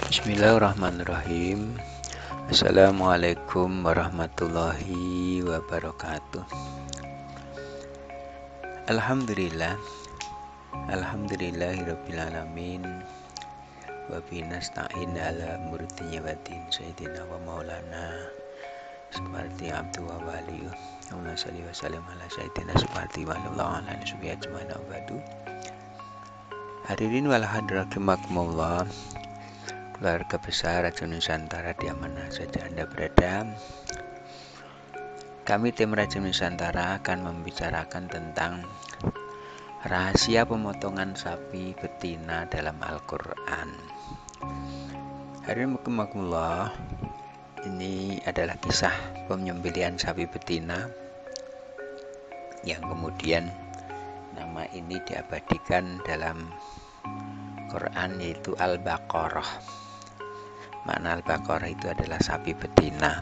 Bismillahirrahmanirrahim. Assalamualaikum warahmatullahi wabarakatuh. Alhamdulillah, alhamdulillahirabbil alamin. Wa binasta'in ala murtinya wadin sayyidina wa maulana seperti abdu wa waliyu. Allahumma shalli wa sallim ala sayyidina seperti wallahu ala nabi ajmain abadu. Hadirin wal hadirat rahimakumullah. Keluarga besar Radio Nusantara di mana saja Anda berada. Kami tim Radio Nusantara akan membicarakan tentang rahasia pemotongan sapi betina dalam Al-Quran. Hadirin rahimakumullah, ini adalah kisah penyembelihan sapi betina yang kemudian nama ini diabadikan dalam Quran, yaitu Al-Baqarah. Makna Al-Baqarah itu adalah sapi betina.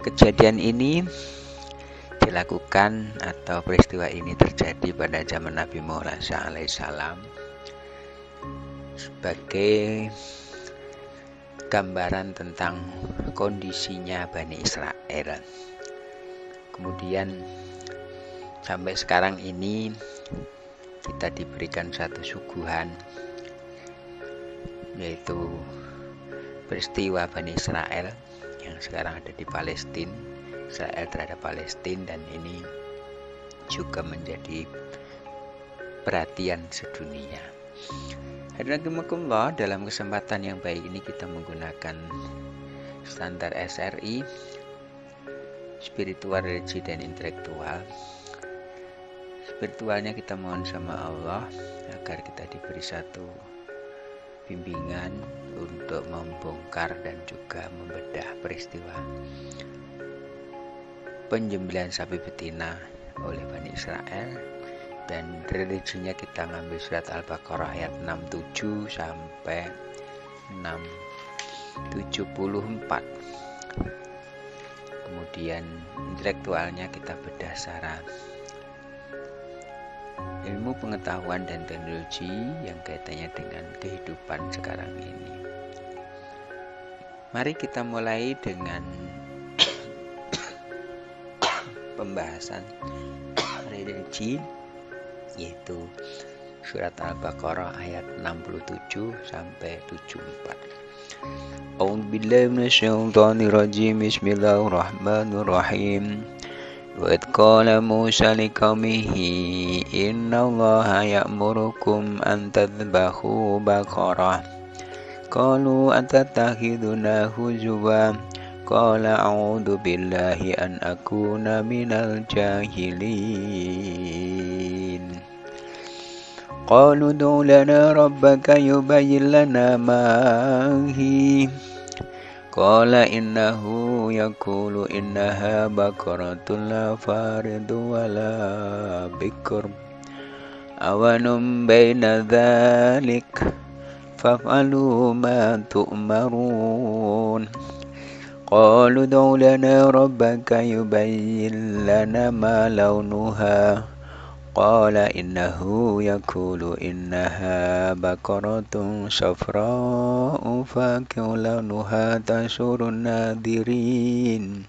Kejadian ini dilakukan atau peristiwa ini terjadi pada zaman Nabi Muhammad SAW sebagai gambaran tentang kondisinya Bani Israel. Kemudian sampai sekarang ini kita diberikan satu suguhan, yaitu peristiwa Bani Israel yang sekarang ada di Palestina, Israel terhadap Palestina, dan ini juga menjadi perhatian sedunia. Hadirin rahimakumullah, dalam kesempatan yang baik ini kita menggunakan standar SRI, spiritual, religi, dan intelektual. Spiritualnya kita mohon sama Allah agar kita diberi satu bimbingan untuk membongkar dan juga membedah peristiwa penyembelihan sapi betina oleh Bani Israel. Dan religinya kita ngambil surat Al-Baqarah ayat 67 sampai 674. Kemudian intelektualnya kita bedah secara ilmu pengetahuan dan teknologi yang kaitannya dengan kehidupan sekarang ini. Mari kita mulai dengan pembahasan religi, yaitu surat Al-Baqarah ayat 67 sampai 74. A'udzubillahi minasyaitonir rajim. Bismillahirrahmanirrahim. Wa idh qala Musa liqaumihi innallaha ya'murukum an tadhbahu baqarah qalu atattakhiduna huzwa qala a'udzu billahi an akuna minal jahilin qalu ud'u lana rabbaka yubayyin lana ma hi qala innahu yaqulu innaha baqaratun la faridu wa la bikr awanum baina dhalik faf'alu ma tu'marun qalu ud'u lana rabbaka yubayyin lana ma launuha qala innahu yaqulu innaha baqaratun safra'u faqi'un launuha tasurun nadirin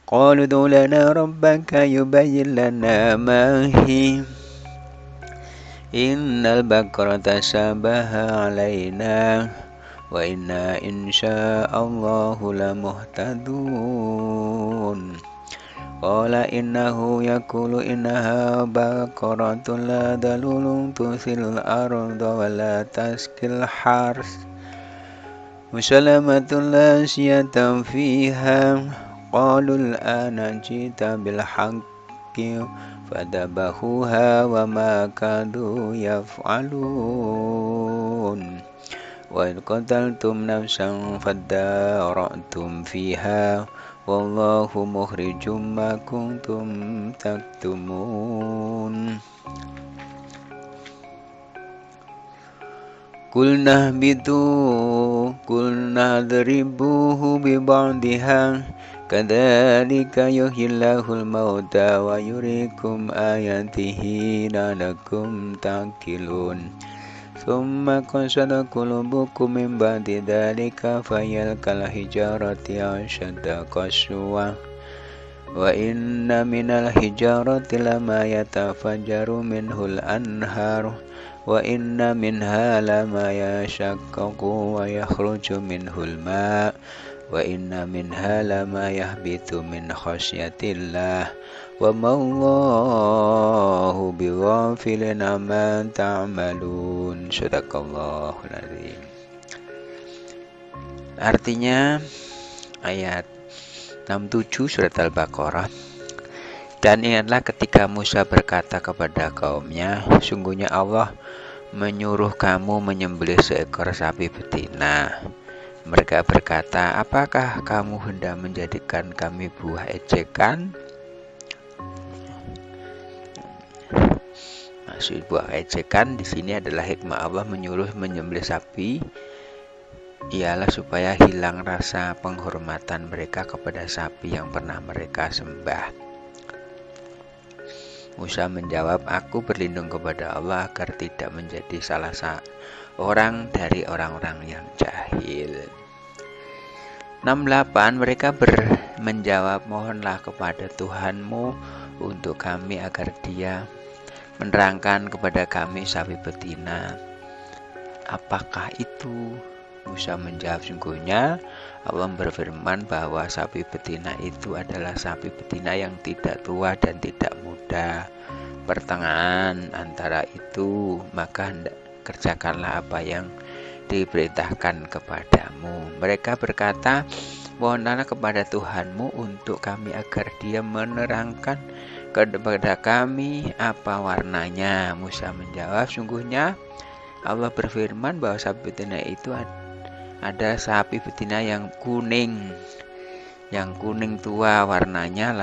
qalu ud'u lana rabbaka yubayyin lana ma hi innal baqarata sabaha 'alaina wa inna insya'allahu lamuhtadun qala innahu yaqulu innaha baqaratun la dalulun tusil arda wa la taskil hars musallamatun la siyatan fiha qalu al-ana jita bil haqqi fadabahuha wa ma kadu yaf'alun wa in qataltum nafsan fadara'tum fiha wallahu mukhrijum ma kuntum taktumun qulna dribuhu bi ba'diha kadzalika yuhyillahul mauta wa yuriikum ayatihi la'allakum ta'qilun. Tsumma qasat qulubukum min ba'di dzalika fahiya kal hijarati aw ashaddu qaswa. Wa inna minal hijarati lama yatafajjaru minhul anhar wa inna minha lama yashaqqaqu wa yakhruju minhul ma' wa inna minha lama yahbitu min khasyatillah wa mallahu bighafilin amma ta'malun. Shadaqallahul azim. Artinya ayat 67 surat Al-Baqarah. Dan ingatlah ketika Musa berkata kepada kaumnya, sungguhnya Allah menyuruh kamu menyembelih seekor sapi betina. Mereka berkata, apakah kamu hendak menjadikan kami buah ejekan? Maksud buah ejekan di sini adalah hikmah Allah menyuruh menyembelih sapi ialah supaya hilang rasa penghormatan mereka kepada sapi yang pernah mereka sembah. Musa menjawab, aku berlindung kepada Allah agar tidak menjadi salah seorang dari orang-orang yang jahil. 68 mereka menjawab, mohonlah kepada Tuhanmu untuk kami agar Dia menerangkan kepada kami sapi betina. Apakah itu? Musa menjawab, sungguhnya Allah berfirman bahwa sapi betina itu adalah sapi betina yang tidak tua dan tidak muda, pertengahan antara itu, maka kerjakanlah apa yang diperintahkan kepadamu. Mereka berkata, mohonlah kepada Tuhanmu untuk kami agar Dia menerangkan kepada kami apa warnanya. Musa menjawab, sungguhnya Allah berfirman bahwa sapi betina itu ada sapi betina yang kuning tua warnanya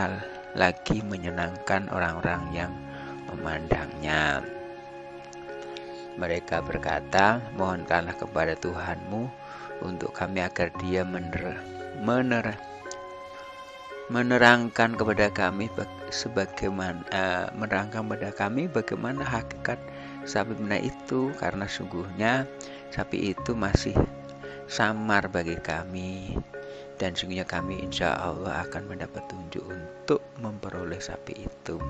lagi menyenangkan orang-orang yang memandangnya. Mereka berkata, mohonkanlah kepada Tuhanmu untuk kami agar Dia menerangkan kepada kami bagaimana hakikat sapi betina itu, karena sungguhnya sapi itu masih samar bagi kami, dan sungguhnya kami insya Allah akan mendapat petunjuk untuk memperoleh sapi itu.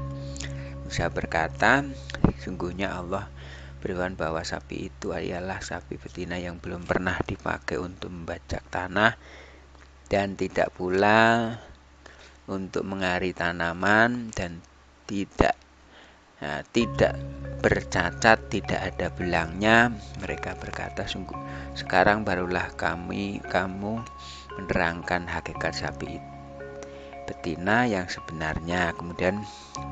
Musa berkata, sungguhnya Allah berfirman bahwa sapi itu adalah sapi betina yang belum pernah dipakai untuk membajak tanah dan tidak pula untuk mengari tanaman, dan tidak bercacat, tidak ada belangnya. Mereka berkata, sungguh sekarang barulah kamu menerangkan hakikat sapi betina yang sebenarnya. Kemudian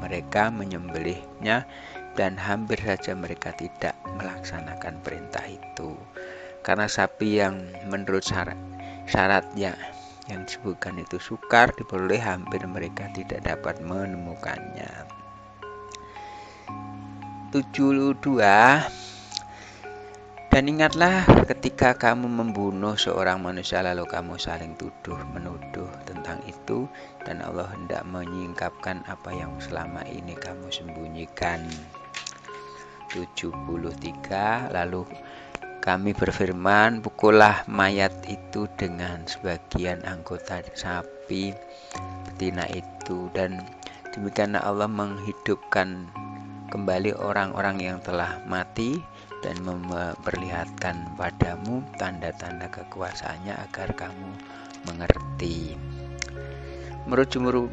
mereka menyembelihnya, dan hampir saja mereka tidak melaksanakan perintah itu, karena sapi yang menurut syaratnya yang disebutkan itu sukar diperoleh, hampir mereka tidak dapat menemukannya. 72. Dan ingatlah ketika kamu membunuh seorang manusia lalu kamu saling menuduh tentang itu, dan Allah hendak menyingkapkan apa yang selama ini kamu sembunyikan. 73. Lalu kami berfirman, pukullah mayat itu dengan sebagian anggota sapi betina itu, dan demikianlah Allah menghidupkan kembali orang-orang yang telah mati dan memperlihatkan padamu tanda-tanda kekuasaannya agar kamu mengerti. Menurut jumhur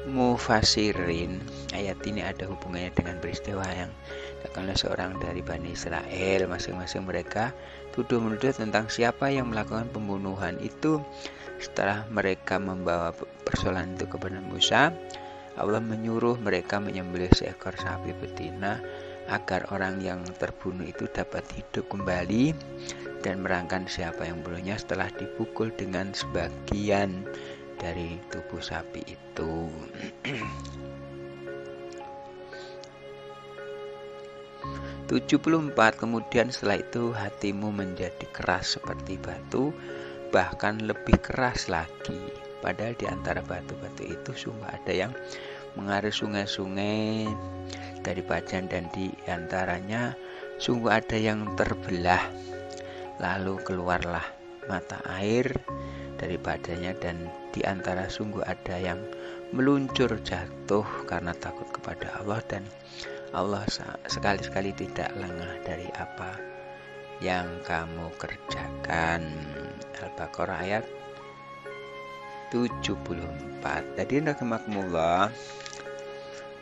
mufassirin, ayat ini ada hubungannya dengan peristiwa yang dilakukan oleh seorang dari Bani Israel. Masing-masing mereka tuduh-menuduh tentang siapa yang melakukan pembunuhan itu. Setelah mereka membawa persoalan itu kepada Musa, Allah menyuruh mereka menyembelih seekor sapi betina agar orang yang terbunuh itu dapat hidup kembali dan merangkan siapa yang bunuhnya setelah dipukul dengan sebagian dari tubuh sapi itu. 74. Kemudian setelah itu hatimu menjadi keras seperti batu, bahkan lebih keras lagi. padahal di antara batu-batu itu sungguh ada yang mengalir sungai-sungai dari Pajan, dan di antaranya sungguh ada yang terbelah, lalu keluarlah mata air daripadanya, dan di antara sungguh ada yang meluncur jatuh karena takut kepada Allah, dan Allah sekali-sekali tidak lengah dari apa yang kamu kerjakan. Al-Baqarah ayat 74. Jadi rahimakumullah,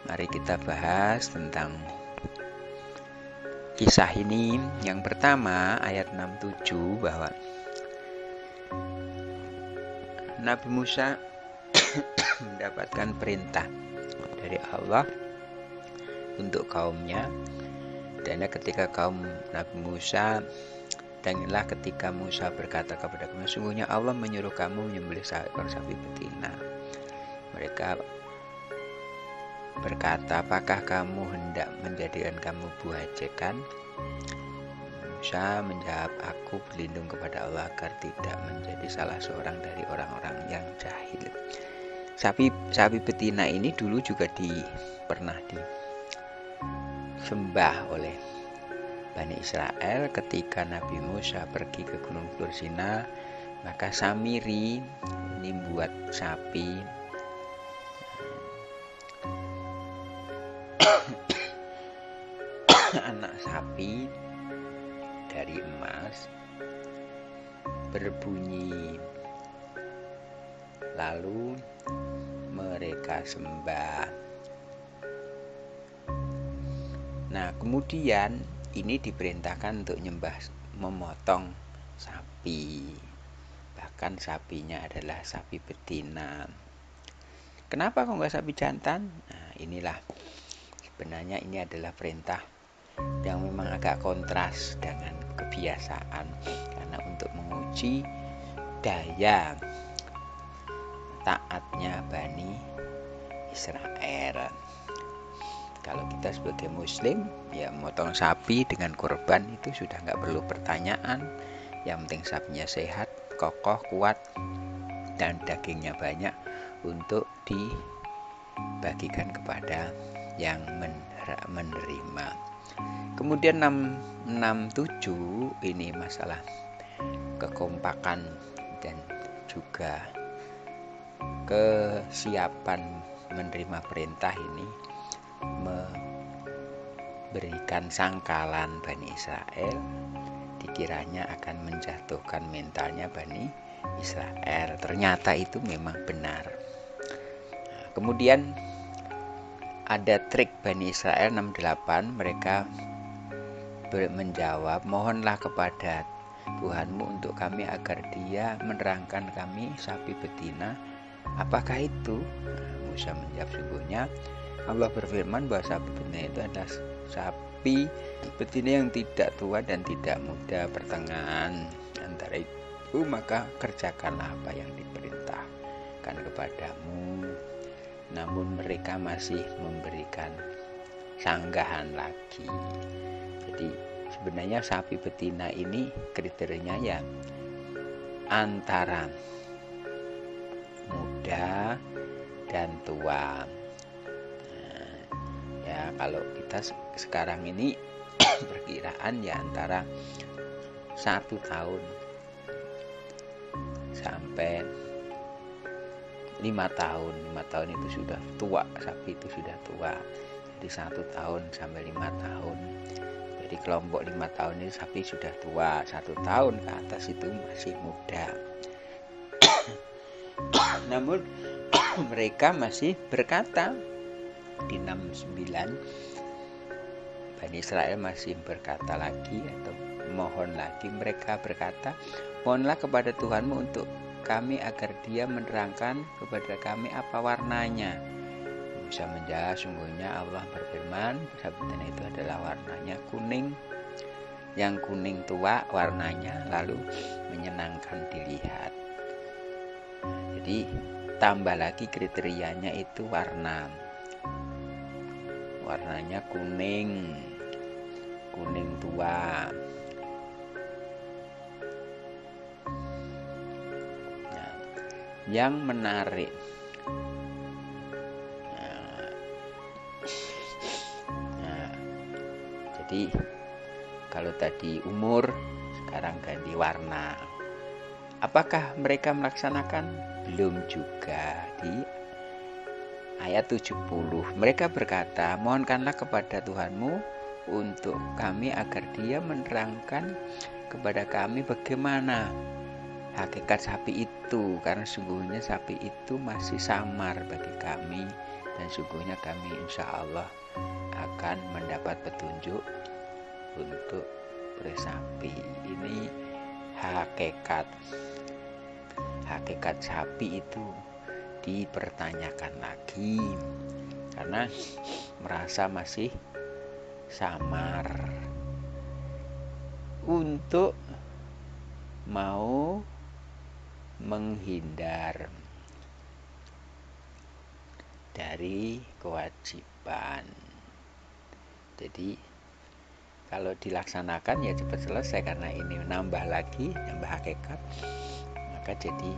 mari kita bahas tentang kisah ini. Yang pertama ayat 67, bahwa Nabi Musa mendapatkan perintah dari Allah untuk kaumnya, dan ketika kaum Nabi Musa, dan inilah ketika Musa berkata kepada kamu, sungguhnya Allah menyuruh kamu menyembelih seekor sapi betina. Mereka berkata, apakah kamu hendak menjadikan kami buah ejekan? Musa menjawab, aku berlindung kepada Allah agar tidak menjadi salah seorang dari orang-orang yang jahil. Sapi betina ini dulu juga pernah disembah oleh Bani Israel ketika Nabi Musa pergi ke Gunung Tur Sina. Maka Samiri ini buat sapi anak sapi dari emas berbunyi, lalu mereka sembah. Nah, kemudian ini diperintahkan untuk memotong sapi, bahkan sapinya adalah sapi betina. Kenapa kok nggak sapi jantan? Nah, inilah sebenarnya ini adalah perintah yang memang agak kontras dengan kebiasaan, karena untuk menguji daya taatnya Bani Israel. Kalau kita sebagai muslim, ya motong sapi dengan kurban itu sudah nggak perlu pertanyaan. Yang penting sapinya sehat, kokoh, kuat, dan dagingnya banyak untuk dibagikan kepada yang menerima. Kemudian 667 ini masalah kekompakan dan juga kesiapan menerima perintah ini memberikan sangkalan Bani Israel, dikiranya akan menjatuhkan mentalnya Bani Israel. Ternyata itu memang benar. Nah, kemudian ada trik Bani Israel 68, mereka menjawab, mohonlah kepada Tuhanmu untuk kami agar dia menerangkan kami sapi betina. Apakah itu? Musa menjawab, sungguhnya Allah berfirman bahwa sapi betina itu adalah sapi betina yang tidak tua dan tidak muda, pertengahan antara itu, maka kerjakanlah apa yang diperintahkan kepadamu. Namun mereka masih memberikan sanggahan lagi. Jadi sebenarnya sapi betina ini kriterianya ya antara muda dan tua. Ya kalau kita sekarang ini perkiraan ya antara 1 tahun sampai 5 tahun. 5 tahun itu sudah tua, sapi itu sudah tua. Jadi 1 tahun sampai 5 tahun. Jadi kelompok 5 tahun ini sapi sudah tua, 1 tahun ke atas itu masih muda. Namun mereka masih berkata di 69, Bani Israel masih berkata lagi atau mohon lagi, mereka berkata, mohonlah kepada Tuhanmu untuk kami agar dia menerangkan kepada kami apa warnanya. Musa menjawab, sungguhnya Allah berfirman, sapi betina itu adalah warnanya kuning, yang kuning tua warnanya, lalu menyenangkan dilihat. Jadi tambah lagi kriterianya itu warnanya kuning tua. Nah, yang menarik. Jadi kalau tadi umur, sekarang ganti warna. Apakah mereka melaksanakan? Belum juga. Di ayat 70 mereka berkata, mohonkanlah kepada Tuhanmu untuk kami agar dia menerangkan kepada kami bagaimana hakikat sapi itu, karena sungguhnya sapi itu masih samar bagi kami, dan sungguhnya kami insya Allah akan mendapat petunjuk untuk bersapi. Ini hakikat sapi itu dipertanyakan lagi karena merasa masih samar untuk mau menghindar dari kewajiban. Jadi kalau dilaksanakan ya cepat selesai, karena ini nambah hakikat, maka jadi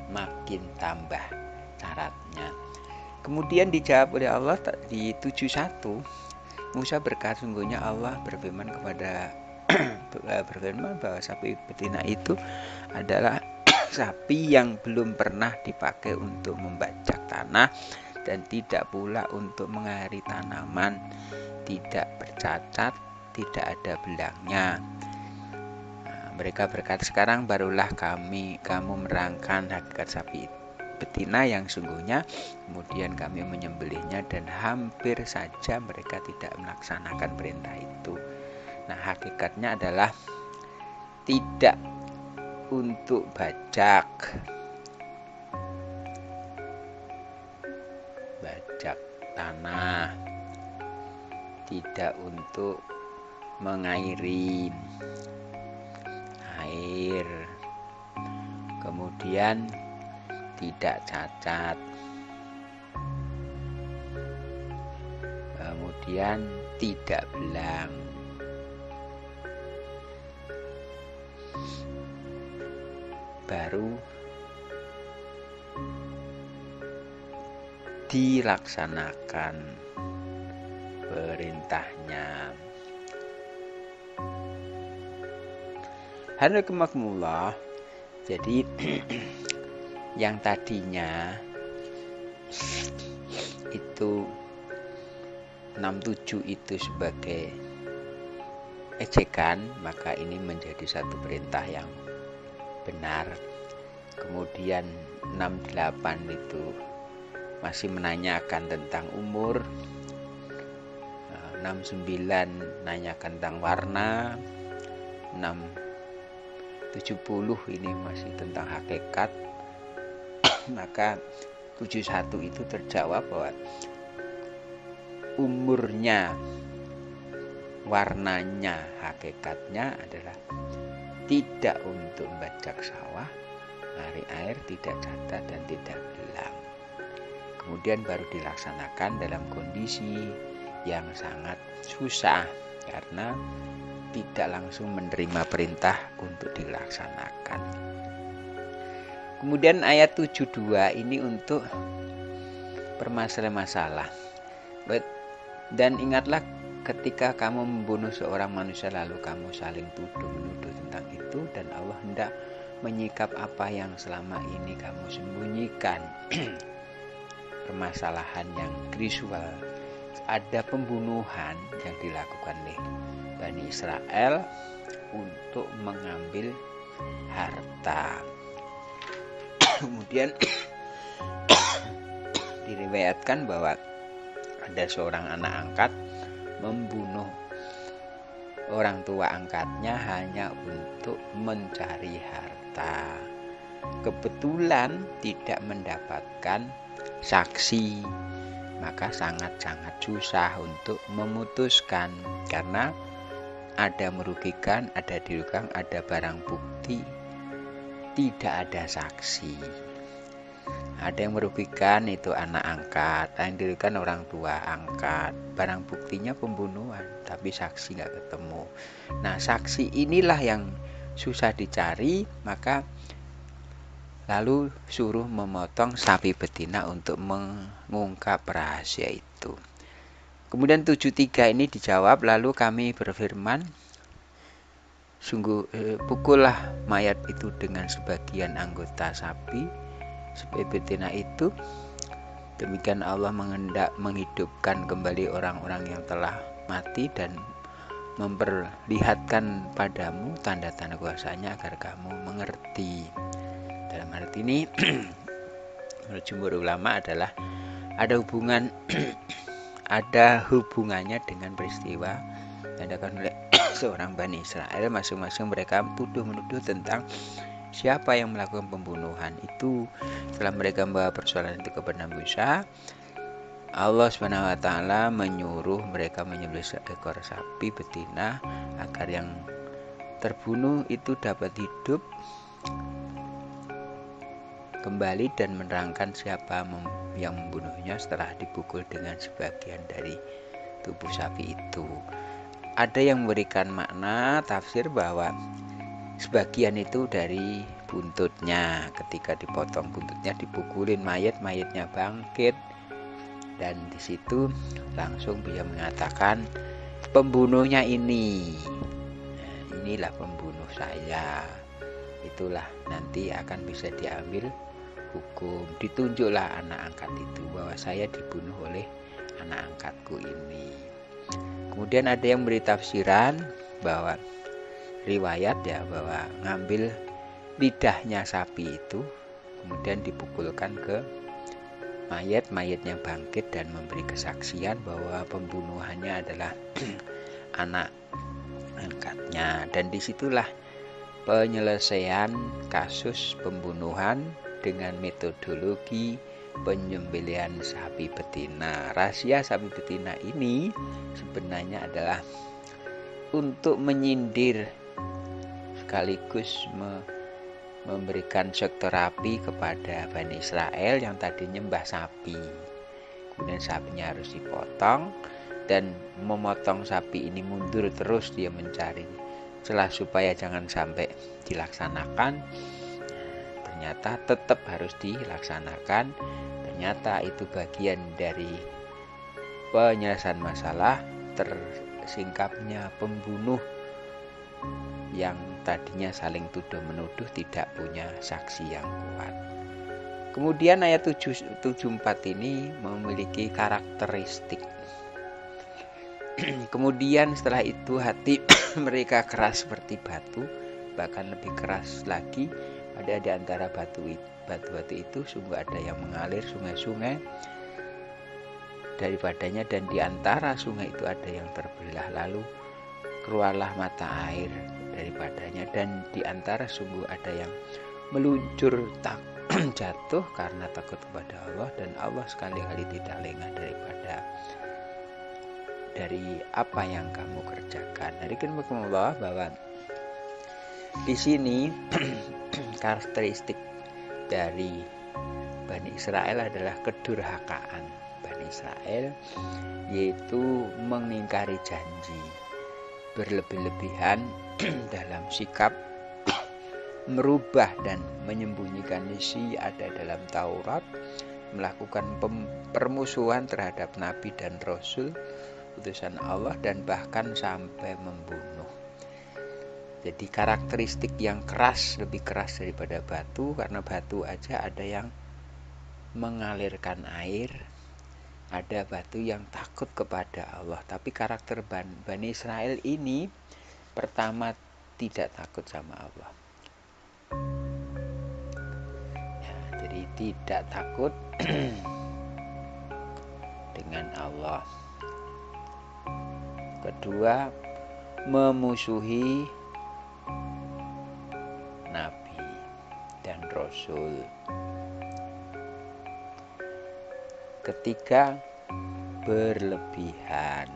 makin tambah syaratnya. Kemudian dijawab oleh Allah di 71, Musa berkata, sungguhnya Allah berfirman bahwa sapi betina itu adalah sapi yang belum pernah dipakai untuk membajak tanah dan tidak pula untuk mengairi tanaman, tidak bercacat, tidak ada belangnya. Mereka berkata, sekarang barulah kamu menerangkan hakikat sapi betina yang sungguhnya. Kemudian kami menyembelihnya dan hampir saja mereka tidak melaksanakan perintah itu. Nah, hakikatnya adalah tidak untuk bajak tanah, tidak untuk mengairi air, kemudian tidak cacat, kemudian tidak belang. Baru dilaksanakan perintahnya. Hadirin, jadi yang tadinya itu 67 itu sebagai ejekan, maka ini menjadi satu perintah yang benar. Kemudian 68 itu masih menanyakan tentang umur, 69 nanyakan tentang warna, 70 ini masih tentang hakikat. Maka 71 itu terjawab bahwa umurnya, warnanya, hakikatnya adalah tidak untuk membajak sawah, mengairi air, tidak cacat dan tidak belang. Kemudian baru dilaksanakan dalam kondisi yang sangat susah karena tidak langsung menerima perintah untuk dilaksanakan. Kemudian ayat 72 ini untuk permasalahan-masalah. Dan ingatlah ketika kamu membunuh seorang manusia lalu kamu saling tuduh-menuduh tentang itu, dan Allah hendak menyikap apa yang selama ini kamu sembunyikan. Permasalahan yang visual, ada pembunuhan yang dilakukan oleh Bani Israel untuk mengambil harta. Kemudian diriwayatkan bahwa ada seorang anak angkat membunuh orang tua angkatnya hanya untuk mencari harta. Kebetulan tidak mendapatkan saksi, maka sangat-sangat susah untuk memutuskan karena ada merugikan, ada dirugikan, ada barang bukti, tidak ada saksi. Ada yang merugikan itu anak angkat, yang dirugikan orang tua angkat. Barang buktinya pembunuhan, tapi saksi nggak ketemu. Nah, saksi inilah yang susah dicari, maka lalu suruh memotong sapi betina untuk mengungkap rahasia itu. Kemudian 73 ini dijawab, lalu kami berfirman, pukullah mayat itu dengan sebagian anggota sapi betina itu. Demikian Allah mengendak menghidupkan kembali orang-orang yang telah mati dan memperlihatkan padamu tanda-tanda kuasanya agar kamu mengerti. Dalam arti ini menurut jumhur ulama adalah ada hubungannya dengan peristiwa yang dilakukan oleh seorang Bani Israel. Masing-masing mereka menuduh tentang siapa yang melakukan pembunuhan itu. Setelah mereka membawa persoalan itu kepada Nabi Musa, Allah SWT menyuruh mereka menyembelih seekor sapi betina agar yang terbunuh itu dapat hidup kembali dan menerangkan siapa yang membunuhnya setelah dipukul dengan sebagian dari tubuh sapi itu. Ada yang memberikan makna tafsir bahwa sebagian itu dari buntutnya, ketika dipotong buntutnya dipukulin mayatnya bangkit, dan di situ langsung dia mengatakan pembunuhnya ini, nah, inilah pembunuh saya, itulah nanti akan bisa diambil hukum. Ditunjuklah anak angkat itu bahwa saya dibunuh oleh anak angkatku ini. Kemudian ada yang beri tafsiran bahwa riwayat bahwa ngambil lidahnya sapi itu kemudian dipukulkan ke mayatnya bangkit dan memberi kesaksian bahwa pembunuhannya adalah anak angkatnya, dan disitulah penyelesaian kasus pembunuhan dengan metodologi penyembelihan sapi betina. Rahasia sapi betina ini sebenarnya adalah untuk menyindir sekaligus memberikan shock terapi kepada Bani Israel yang tadi nyembah sapi. Kemudian sapinya harus dipotong, dan memotong sapi ini mundur terus dia mencari celah supaya jangan sampai dilaksanakan. Ternyata tetap harus dilaksanakan. Ternyata itu bagian dari penyelesaian masalah tersingkapnya pembunuh yang tadinya saling tuduh menuduh tidak punya saksi yang kuat. Kemudian ayat 74 ini memiliki karakteristik. Kemudian setelah itu hati mereka keras seperti batu, bahkan lebih keras lagi. Ada di antara batu-batu itu sungguh ada yang mengalir sungai-sungai daripadanya, dan di antara sungai itu ada yang terbelah, lalu keluarlah mata air daripadanya, dan di antara sungguh ada yang meluncur jatuh karena takut kepada Allah, dan Allah sekali-kali tidak lengah dari apa yang kamu kerjakan. Hari ini Allah bahwa di sini karakteristik dari Bani Israel adalah kedurhakaan Bani Israel, yaitu mengingkari janji, berlebih-lebihan dalam sikap merubah dan menyembunyikan isi ada dalam Taurat, melakukan permusuhan terhadap Nabi dan Rasul utusan Allah, dan bahkan sampai membunuh. Jadi karakteristik yang keras, lebih keras daripada batu, karena batu aja ada yang mengalirkan air, ada batu yang takut kepada Allah. Tapi karakter Bani Israel ini pertama tidak takut sama Allah. Ya, jadi tidak takut dengan Allah. Kedua, memusuhi Nabi dan Rasul. Ketiga, berlebihan.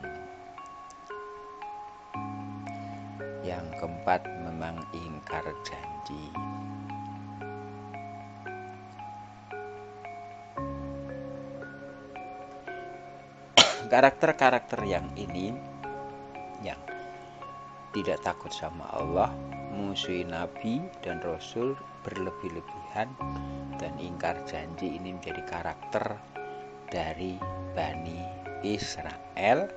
Yang keempat, memang ingkar janji. Karakter-karakter yang ini, yang tidak takut sama Allah, musuhi Nabi dan Rasul, berlebih-lebihan dan ingkar janji. Ini menjadi karakter dari Bani Israel,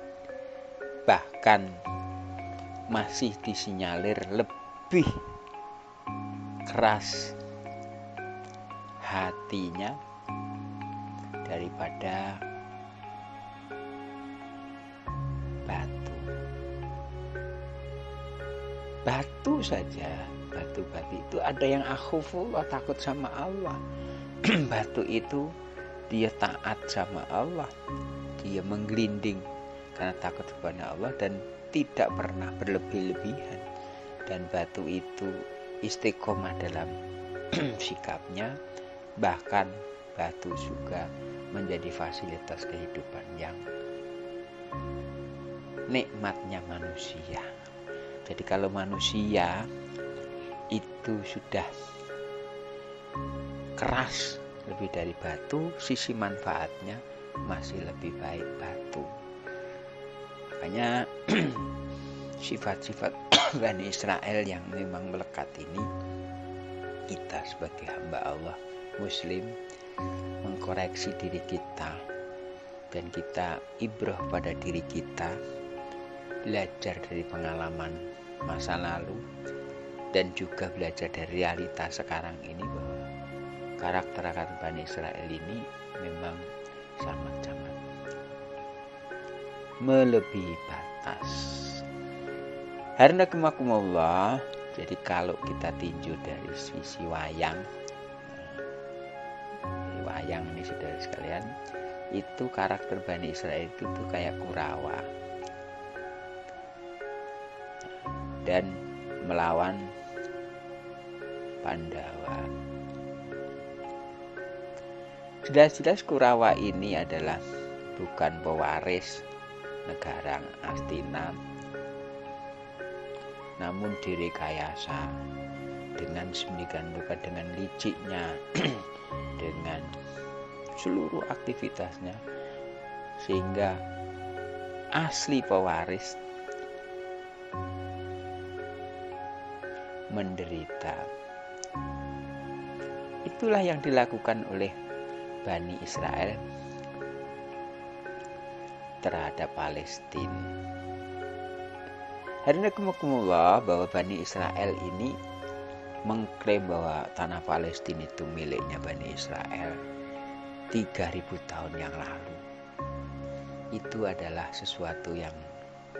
bahkan masih disinyalir lebih keras hatinya daripada batu saja. Batu-batu itu ada yang akhufullah, takut sama Allah. Batu itu dia taat sama Allah, dia menggelinding karena takut kepada Allah dan tidak pernah berlebih-lebihan. Dan batu itu istiqomah dalam sikapnya, bahkan batu juga menjadi fasilitas kehidupan yang nikmatnya manusia. Jadi kalau manusia itu sudah keras lebih dari batu, sisi manfaatnya masih lebih baik batu. Makanya sifat-sifat Bani Israel yang memang melekat ini, kita sebagai hamba Allah Muslim mengkoreksi diri kita, dan kita ibrah pada diri kita, belajar dari pengalaman masa lalu dan juga belajar dari realitas sekarang ini, bahwa karakter Bani Israel ini memang sangat-sangat melebihi batas. Haranakumullah. Jadi kalau kita tinjau dari sisi wayang ini saudara sekalian, itu karakter Bani Israel itu tuh kayak Kurawa dan melawan Pandawa. Jelas-jelas Kurawa ini adalah bukan pewaris negara Astina, namun direkayasa dengan sedemikian rupa, dengan liciknya, dengan seluruh aktivitasnya, sehingga asli pewaris menderita. Itulah yang dilakukan oleh Bani Israel terhadap Palestina. Haranakumullah, bahwa Bani Israel ini mengklaim bahwa tanah Palestina itu miliknya Bani Israel 3000 tahun yang lalu. Itu adalah sesuatu yang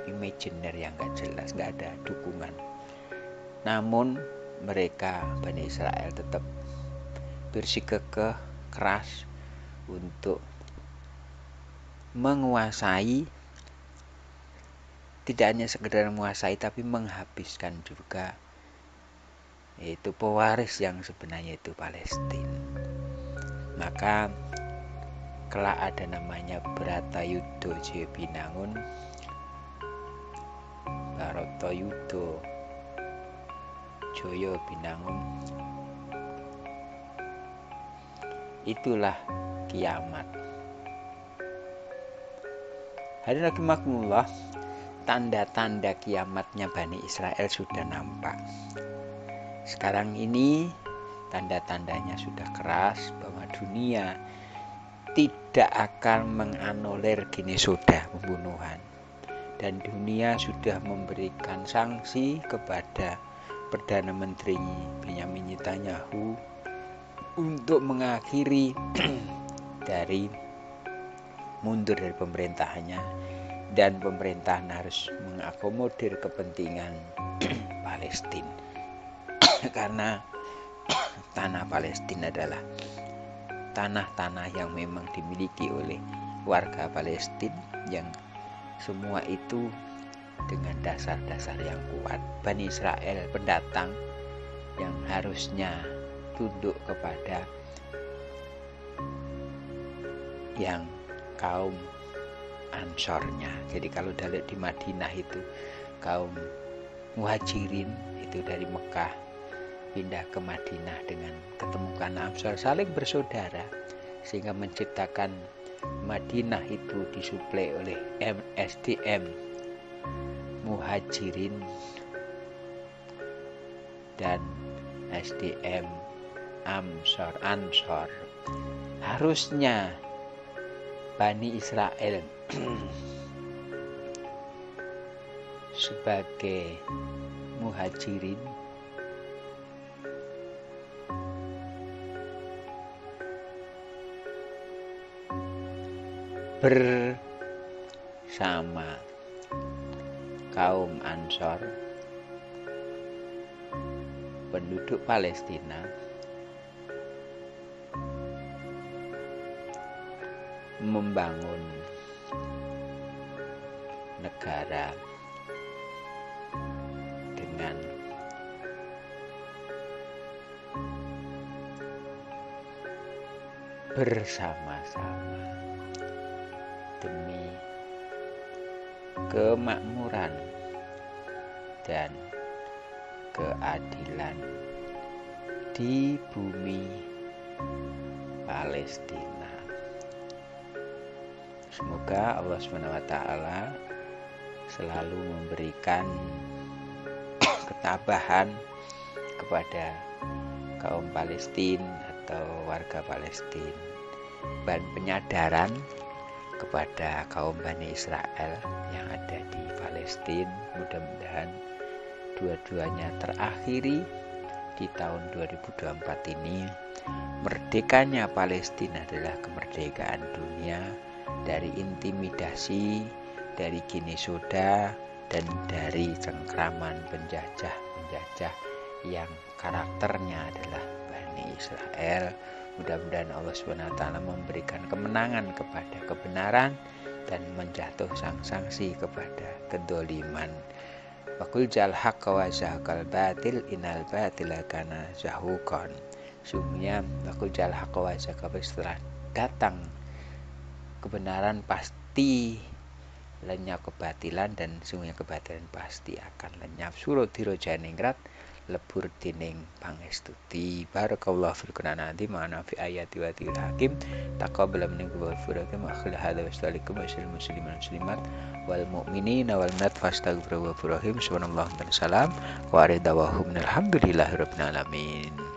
imajiner, yang gak jelas, gak ada dukungan. Namun mereka Bani Israel tetap bersikukuh keras untuk menguasai, tidak hanya sekedar menguasai tapi menghabiskan juga, yaitu pewaris yang sebenarnya itu Palestina. Maka kelak ada namanya Bratayuda Binangun, Bratayuda Joyo Binangun. Itulah kiamat. Haranakumullah, tanda-tanda kiamatnya Bani Israel sudah nampak. Sekarang ini tanda-tandanya sudah keras, bahwa dunia tidak akan menganulir genosoda, pembunuhan. Dan dunia sudah memberikan sanksi kepada Perdana Menteri Benyamin Netanyahu untuk mengakhiri dari mundur dari pemerintahannya, dan pemerintahan harus mengakomodir kepentingan Palestina. Karena tanah Palestina adalah tanah-tanah yang memang dimiliki oleh warga Palestina, yang semua itu dengan dasar-dasar yang kuat. Bani Israel pendatang yang harusnya tunduk kepada yang kaum Ansornya. Jadi kalau di Madinah itu kaum Muhajirin itu dari Mekah pindah ke Madinah dengan ketemukan Ansor, saling bersaudara, sehingga menciptakan Madinah itu disuplai oleh SDM Muhajirin dan SDM Ansor. Harusnya Bani Israel sebagai muhajirin bersama kaum Ansor, penduduk Palestina, membangun negara dengan bersama-sama demi kemakmuran dan keadilan di bumi Palestina. Semoga Allah SWT selalu memberikan ketabahan kepada kaum Palestina atau warga Palestina dan penyadaran kepada kaum Bani Israel yang ada di Palestina. Mudah-mudahan dua-duanya terakhiri di tahun 2024 ini. Merdekanya Palestina adalah kemerdekaan dunia dari intimidasi, dari Ginesoda, dan dari cengkraman penjajah yang karakternya adalah Bani Israel. Mudah-mudahan Allah SWT memberikan kemenangan kepada kebenaran dan menjatuh sanksi kepada kedoliman. Waqul jal haqqa wa zahaqal batil innal batila kana zahuqan. Sungguhnya waqul jal haqqa wa zahaqal, setelah datang kebenaran pasti lenyap kebatilan, dan sungguhnya kebatilan pasti akan lenyap. Surah Dirojaningrat lebur dining pangestuti. Barakallahu fil Qur'an azim wa nafi ayati wa til hakim. Taqabbal minkum wa furakum wa akhil hadza wasalikum muslimin muslimat wal mu'minina wal mu'minat fastaghfiru wa furahim. Subhanallah wa salam wa aridawahum alhamdulillahirabbil alamin.